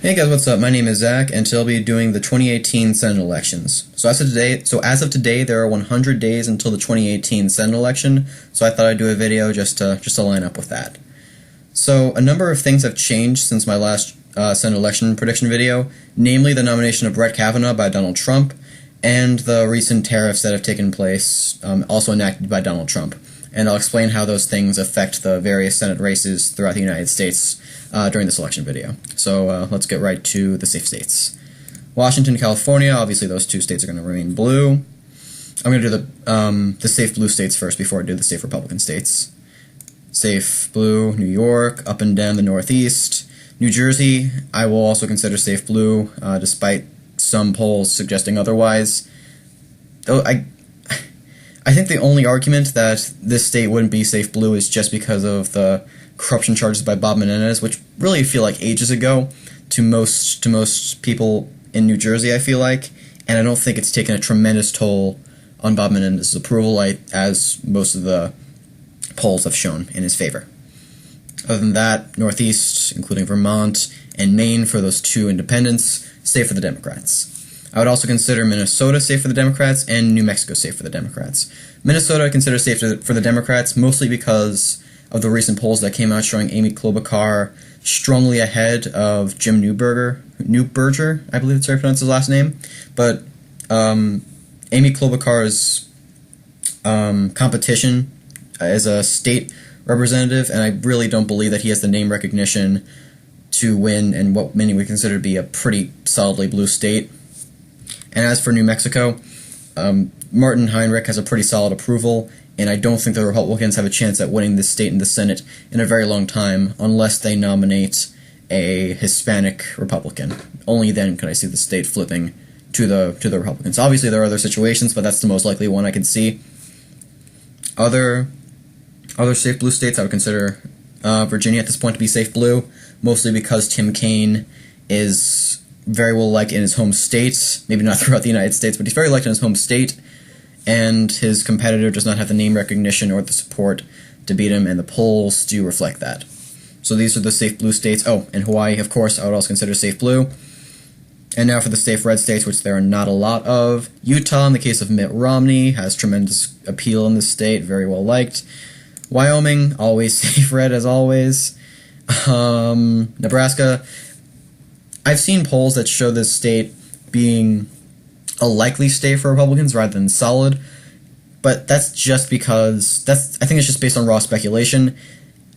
Hey guys, what's up? My name is Zach, and today I'll be doing the 2018 Senate elections. So as of today, there are 100 days until the 2018 Senate election. So I thought I'd do a video just to line up with that. So a number of things have changed since my last Senate election prediction video, namely the nomination of Brett Kavanaugh by Donald Trump, and the recent tariffs that have taken place, also enacted by Donald Trump. And I'll explain how those things affect the various Senate races throughout the United States during this election video. So let's get right to the safe states. Washington, California, obviously those two states are going to remain blue. I'm going to do the safe blue states first before I do the safe Republican states. Safe blue, New York, up and down the Northeast. New Jersey, I will also consider safe blue, despite some polls suggesting otherwise. Though I think the only argument that this state wouldn't be safe blue is just because of the corruption charges by Bob Menendez, which really feel like ages ago to most people in New Jersey, I feel like, and I don't think it's taken a tremendous toll on Bob Menendez's approval, as most of the polls have shown in his favor. Other than that, Northeast, including Vermont and Maine for those two independents, safe for the Democrats. I would also consider Minnesota safe for the Democrats and New Mexico safe for the Democrats. Minnesota I consider safe for the Democrats mostly because of the recent polls that came out showing Amy Klobuchar strongly ahead of Jim Newberger, I believe that's how you pronounce his last name. But Amy Klobuchar's competition as a state representative, and I really don't believe that he has the name recognition to win in what many would consider to be a pretty solidly blue state. And as for New Mexico, Martin Heinrich has a pretty solid approval, and I don't think the Republicans have a chance at winning this state in the Senate in a very long time unless they nominate a Hispanic Republican. Only then could I see the state flipping to the Republicans. Obviously, there are other situations, but that's the most likely one I could see. Other safe blue states, I would consider Virginia at this point to be safe blue, mostly because Tim Kaine is very well liked in his home state, maybe not throughout the United States, but he's very liked in his home state, and his competitor does not have the name recognition or the support to beat him, and the polls do reflect that. So these are the safe blue states. Oh, and Hawaii, of course, I would also consider safe blue. And now for the safe red states, which there are not a lot of. Utah, in the case of Mitt Romney, has tremendous appeal in the state, very well liked. Wyoming, always safe red as always. Nebraska, I've seen polls that show this state being a likely state for Republicans rather than solid, but that's just because I think it's just based on raw speculation,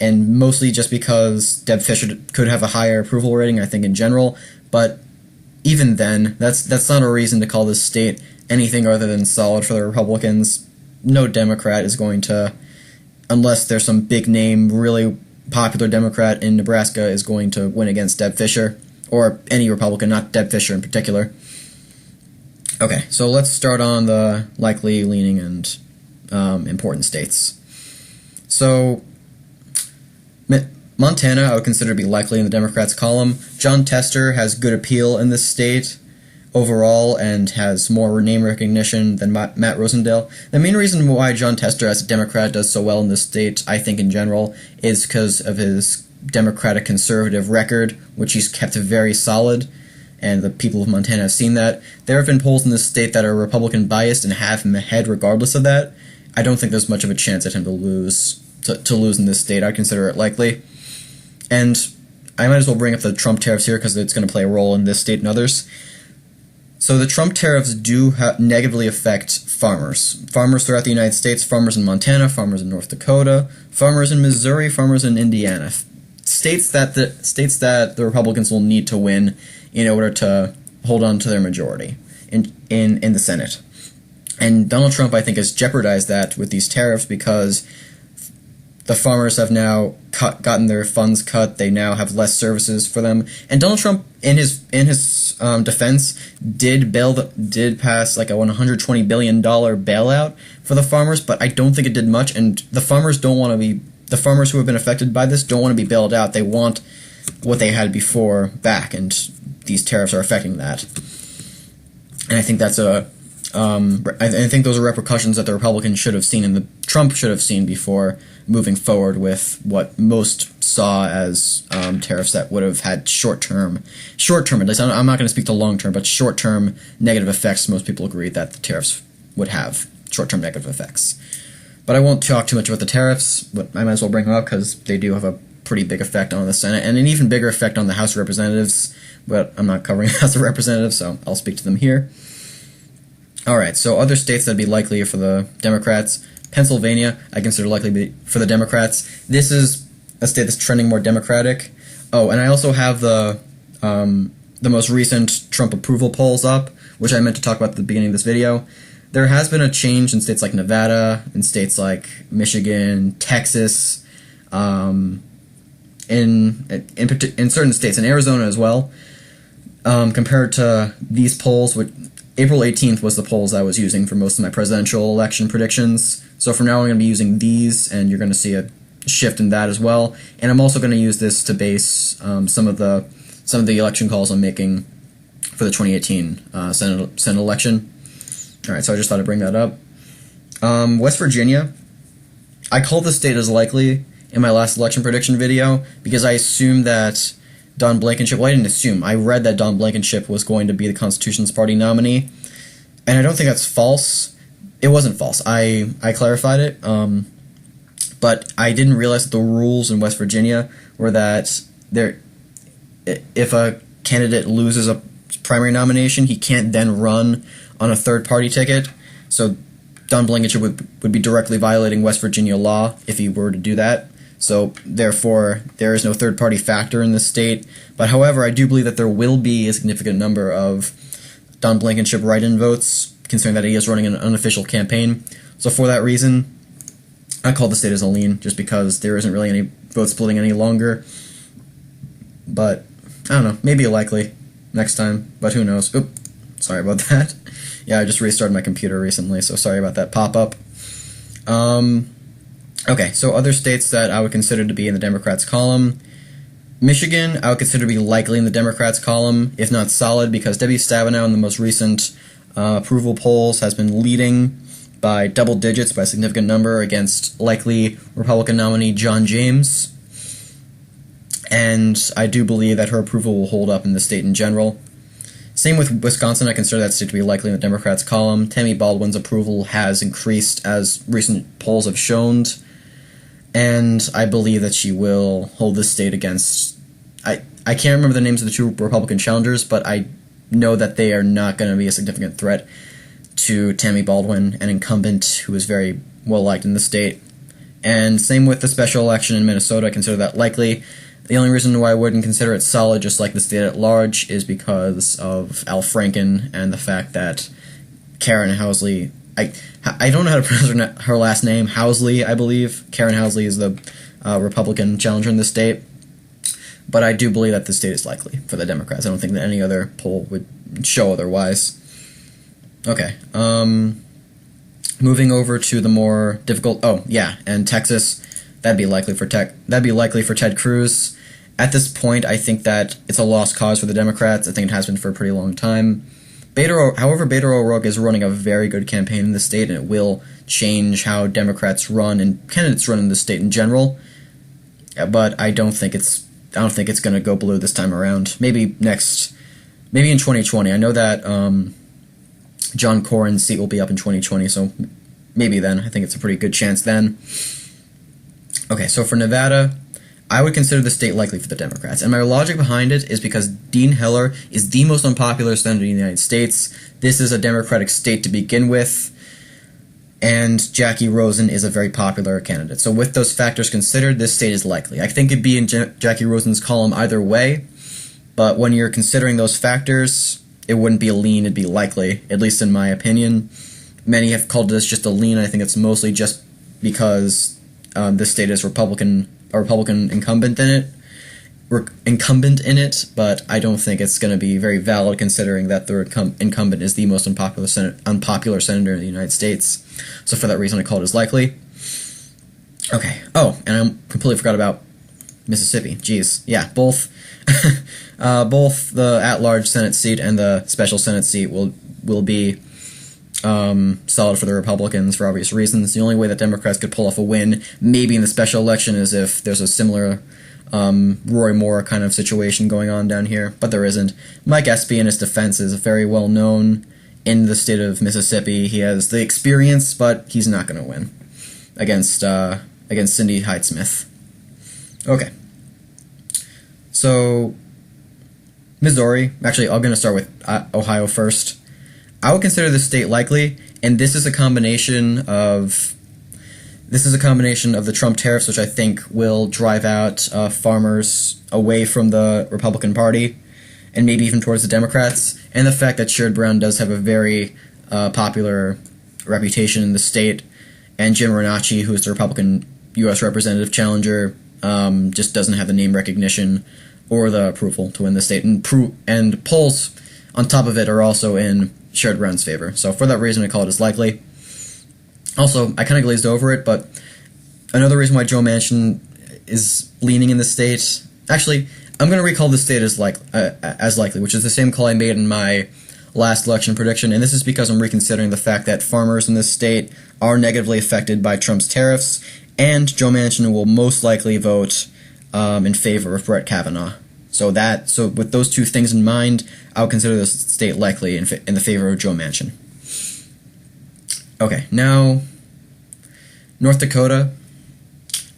and mostly just because Deb Fischer could have a higher approval rating, I think, in general. But even then, that's not a reason to call this state anything other than solid for the Republicans. No Democrat is going to, unless there's some big name, really popular Democrat in Nebraska, is going to win against Deb Fischer. Or any Republican, not Deb Fischer in particular. Okay, so let's start on the likely, leaning, and important states. So, Montana I would consider to be likely in the Democrats' column. John Tester has good appeal in this state overall and has more name recognition than Matt Rosendale. The main reason why John Tester as a Democrat does so well in this state, I think in general, is because of his Democratic conservative record, which he's kept very solid, and the people of Montana have seen that. There have been polls in this state that are Republican biased and have him ahead regardless of that. I don't think there's much of a chance at him to lose in this state. I'd consider it likely. And I might as well bring up the Trump tariffs here because it's going to play a role in this state and others. So the Trump tariffs do negatively affect farmers. Farmers throughout the United States, farmers in Montana, farmers in North Dakota, farmers in Missouri, farmers in Indiana. States that the Republicans will need to win in order to hold on to their majority in the Senate. And Donald Trump, I think, has jeopardized that with these tariffs because the farmers have now gotten their funds cut. They now have less services for them. And Donald Trump, in his defense, did pass like a $120 billion bailout for the farmers, but I don't think it did much. And the farmers who have been affected by this don't want to be bailed out. They want what they had before back, and these tariffs are affecting that. And I think that's a I think those are repercussions that the Republicans should have seen and the Trump should have seen before moving forward with what most saw as tariffs that would have had short-term at least, I'm not going to speak to long-term, but short-term negative effects. Most people agree that the tariffs would have short-term negative effects. But I won't talk too much about the tariffs, but I might as well bring them up because they do have a pretty big effect on the Senate and an even bigger effect on the House of Representatives, but I'm not covering the House of Representatives, so I'll speak to them here. Alright, so other states that'd be likely for the Democrats. Pennsylvania, I consider likely for the Democrats. This is a state that's trending more Democratic. Oh, and I also have the most recent Trump approval polls up, which I meant to talk about at the beginning of this video. There has been a change in states like Nevada, in states like Michigan, Texas, in certain states, in Arizona as well, compared to these polls, which April 18th was the polls I was using for most of my presidential election predictions. So from now on I'm going to be using these, and you're going to see a shift in that as well. And I'm also going to use this to base some of the election calls I'm making for the 2018 Senate election. All right, so I just thought I'd bring that up. West Virginia, I called this state as likely in my last election prediction video because I assumed that Don Blankenship, well, I didn't assume, I read that Don Blankenship was going to be the Constitution's Party nominee, and I don't think that's false. It wasn't false. I clarified it, but I didn't realize that the rules in West Virginia were that if a candidate loses a primary nomination, he can't then run on a third-party ticket, so Don Blankenship would be directly violating West Virginia law if he were to do that. So, therefore, there is no third-party factor in this state. But, however, I do believe that there will be a significant number of Don Blankenship write-in votes, considering that he is running an unofficial campaign. So, for that reason, I call the state as a lean, just because there isn't really any vote splitting any longer. But, I don't know, maybe a likely next time, but who knows. Oop, sorry about that. Yeah, I just restarted my computer recently, so sorry about that pop-up. Okay, so other states that I would consider to be in the Democrats' column. Michigan, I would consider to be likely in the Democrats' column, if not solid, because Debbie Stabenow in the most recent approval polls has been leading by double digits, by a significant number, against likely Republican nominee John James. And I do believe that her approval will hold up in the state in general. Same with Wisconsin, I consider that state to be likely in the Democrats' column. Tammy Baldwin's approval has increased as recent polls have shown, and I believe that she will hold this state against... I can't remember the names of the two Republican challengers, but I know that they are not going to be a significant threat to Tammy Baldwin, an incumbent who is very well-liked in the state. And same with the special election in Minnesota, I consider that likely. The only reason why I wouldn't consider it solid, just like the state at large, is because of Al Franken and the fact that Karen Housley... I don't know how to pronounce her last name. Housley, I believe. Karen Housley is the Republican challenger in the state. But I do believe that the state is likely for the Democrats. I don't think that any other poll would show otherwise. Okay. Moving over to the more difficult... Oh, yeah, and Texas. That'd be likely for Ted Cruz. At this point, I think that it's a lost cause for the Democrats. I think it has been for a pretty long time. However, Beto O'Rourke is running a very good campaign in the state, and it will change how Democrats run and candidates run in the state in general. But I don't think it's going to go blue this time around. Maybe in 2020. I know that John Cornyn's seat will be up in 2020, so maybe then. I think it's a pretty good chance then. Okay, so for Nevada, I would consider the state likely for the Democrats, and my logic behind it is because Dean Heller is the most unpopular senator in the United States. This is a Democratic state to begin with, and Jackie Rosen is a very popular candidate. So with those factors considered, this state is likely. I think it'd be in Jackie Rosen's column either way, but when you're considering those factors, it wouldn't be a lean, it'd be likely, at least in my opinion. Many have called this just a lean. I think it's mostly just because this state is a Republican incumbent in it, but I don't think it's going to be very valid considering that the incumbent is the most unpopular senator in the United States. So for that reason, I call it as likely. Okay. Oh, and I completely forgot about Mississippi. Jeez. Yeah, both the at-large Senate seat and the special Senate seat will be solid for the Republicans for obvious reasons. The only way that Democrats could pull off a win, maybe in the special election, is if there's a similar Roy Moore kind of situation going on down here, but there isn't. Mike Espy, in his defense, is very well known in the state of Mississippi. He has the experience, but he's not going to win against Cindy Hyde-Smith. Okay. So, Missouri. Actually, I'm going to start with Ohio first. I would consider this state likely, and this is a combination of the Trump tariffs, which I think will drive out farmers away from the Republican Party, and maybe even towards the Democrats, and the fact that Sherrod Brown does have a very popular reputation in the state, and Jim Renacci, who is the Republican U.S. Representative challenger, just doesn't have the name recognition or the approval to win the state, and polls on top of it are also in Sherrod Brown's favor. So for that reason, I call it as likely. Also, I kind of glazed over it, but another reason why Joe Manchin is leaning in the state... Actually, I'm going to recall the state as likely, which is the same call I made in my last election prediction, and this is because I'm reconsidering the fact that farmers in this state are negatively affected by Trump's tariffs, and Joe Manchin will most likely vote in favor of Brett Kavanaugh. So with those two things in mind, I would consider this state likely in the favor of Joe Manchin. Okay, now North Dakota.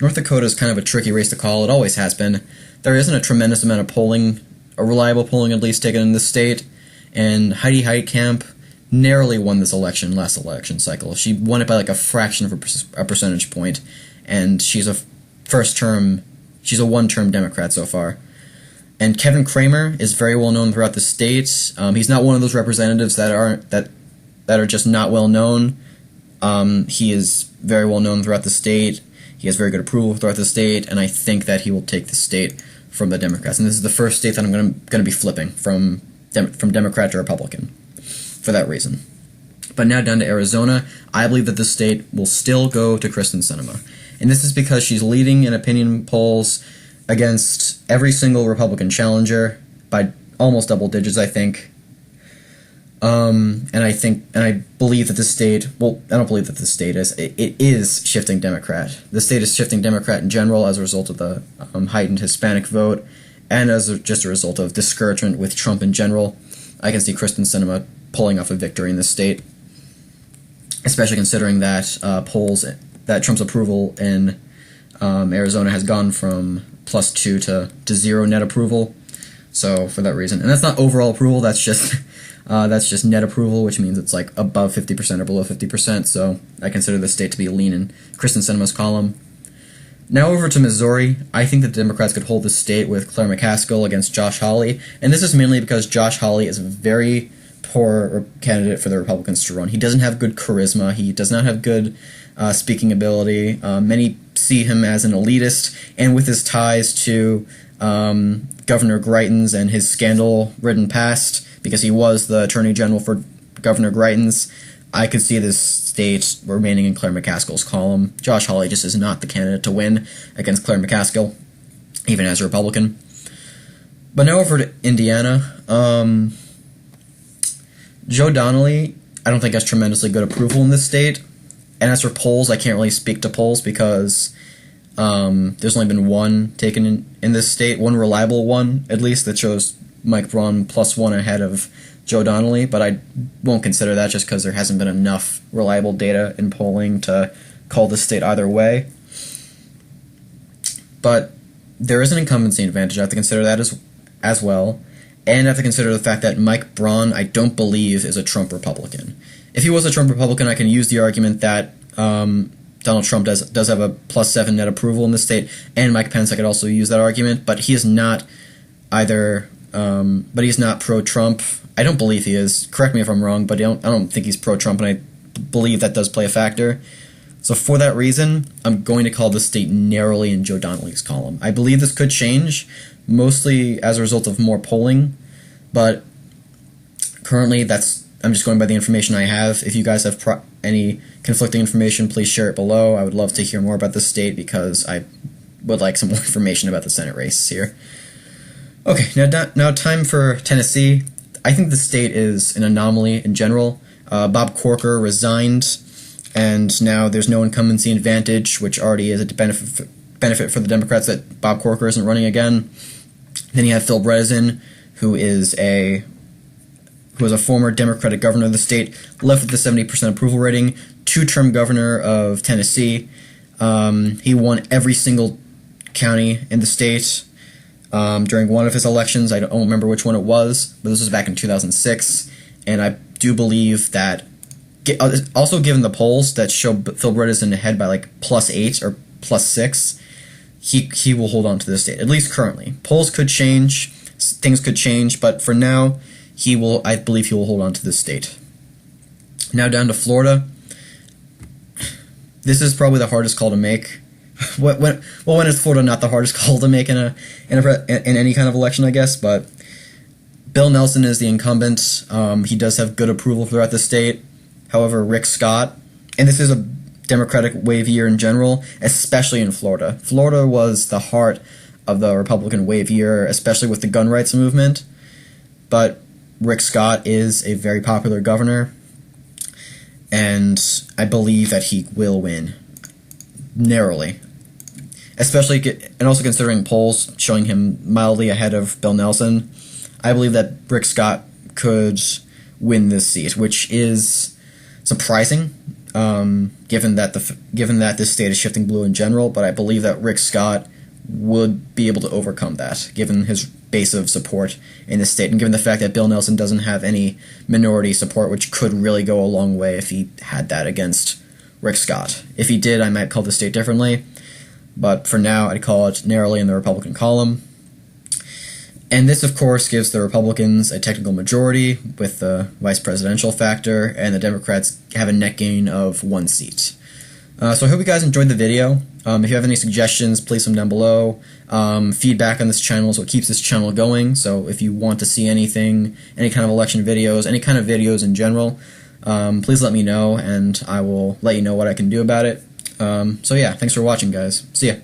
North Dakota is kind of a tricky race to call. It always has been. There isn't a tremendous amount of polling, or reliable polling at least, taken in this state, and Heidi Heitkamp narrowly won this election last election cycle. She won it by like a fraction of a percentage point, and she's a one-term Democrat so far. And Kevin Cramer is very well known throughout the state. He's not one of those representatives that are just not well known. He is very well known throughout the state. He has very good approval throughout the state, and I think that he will take the state from the Democrats. And this is the first state that I'm going to be flipping from Democrat to Republican for that reason. But now down to Arizona. I believe that this state will still go to Kyrsten Sinema. And this is because she's leading in opinion polls against every single Republican challenger by almost double digits, I think. And I believe that this state, well, I don't believe that this state is, it is shifting Democrat. The state is shifting Democrat in general as a result of the heightened Hispanic vote, and as just a result of discouragement with Trump in general. I can see Kyrsten Sinema pulling off a victory in this state, especially considering that that Trump's approval in Arizona has gone from +2 to 0 net approval. So for that reason, and that's not overall approval, that's just net approval, which means it's like above 50% or below 50%. So I consider the state to be lean in Kyrsten Sinema's column. Now over to Missouri. I think that the Democrats could hold the state with Claire McCaskill against Josh Hawley, and this is mainly because Josh Hawley is a very poor candidate for the Republicans to run. He doesn't have good charisma. He does not have good speaking ability. Many see him as an elitist, and with his ties to Governor Greitens and his scandal-ridden past, because he was the Attorney General for Governor Greitens, I could see this state remaining in Claire McCaskill's column. Josh Hawley just is not the candidate to win against Claire McCaskill, even as a Republican. But now over to Indiana. Joe Donnelly, I don't think has tremendously good approval in this state. And as for polls, I can't really speak to polls because there's only been one taken in this state, one reliable one, at least, that shows Mike Braun +1 ahead of Joe Donnelly, but I won't consider that just because there hasn't been enough reliable data in polling to call the state either way. But there is an incumbency advantage. I have to consider that as well. And I have to consider the fact that Mike Braun, I don't believe, is a Trump Republican. If he was a Trump Republican, I can use the argument that Donald Trump does have a +7 net approval in the state, and Mike Pence, I could also use that argument, but he is not either, but he's not pro-Trump. I don't believe he is. Correct me if I'm wrong, but I don't think he's pro-Trump, and I believe that does play a factor. So for that reason, I'm going to call the state narrowly in Joe Donnelly's column. I believe this could change, mostly as a result of more polling, but currently I'm just going by the information I have. If you guys have any conflicting information, please share it below. I would love to hear more about the state because I would like some more information about the Senate race here. Okay, now time for Tennessee. I think the state is an anomaly in general. Bob Corker resigned, and now there's no incumbency advantage, which already is a benefit for the Democrats that Bob Corker isn't running again. Then you have Phil Bredesen, who is a former Democratic governor of the state, left with a 70% approval rating, two-term governor of Tennessee. He won every single county in the state during one of his elections. I don't remember which one it was, but this was back in 2006, and I do believe that, also given the polls that show Phil Bredesen ahead by like +8 or +6, he will hold on to the state, at least currently. Polls could change, things could change, but for now, I believe he will hold on to the state. Now down to Florida. This is probably the hardest call to make. When is Florida not the hardest call to make in any kind of election, I guess? But Bill Nelson is the incumbent. He does have good approval throughout the state. However, Rick Scott, and this is a Democratic wave year in general, especially in Florida. Florida was the heart of the Republican wave year, especially with the gun rights movement. But Rick Scott is a very popular governor, and I believe that he will win narrowly. Especially, and also considering polls showing him mildly ahead of Bill Nelson, I believe that Rick Scott could win this seat, which is surprising, given that this state is shifting blue in general. But I believe that Rick Scott would be able to overcome that, given his base of support in the state, and given the fact that Bill Nelson doesn't have any minority support, which could really go a long way if he had that against Rick Scott. If he did, I might call the state differently, but for now, I'd call it narrowly in the Republican column. And this, of course, gives the Republicans a technical majority with the vice presidential factor, and the Democrats have a net gain of 1 seat. So I hope you guys enjoyed the video. If you have any suggestions, please leave them down below. Feedback on this channel is what keeps this channel going, so if you want to see anything, any kind of election videos, any kind of videos in general, please let me know, and I will let you know what I can do about it. So yeah, thanks for watching, guys. See ya.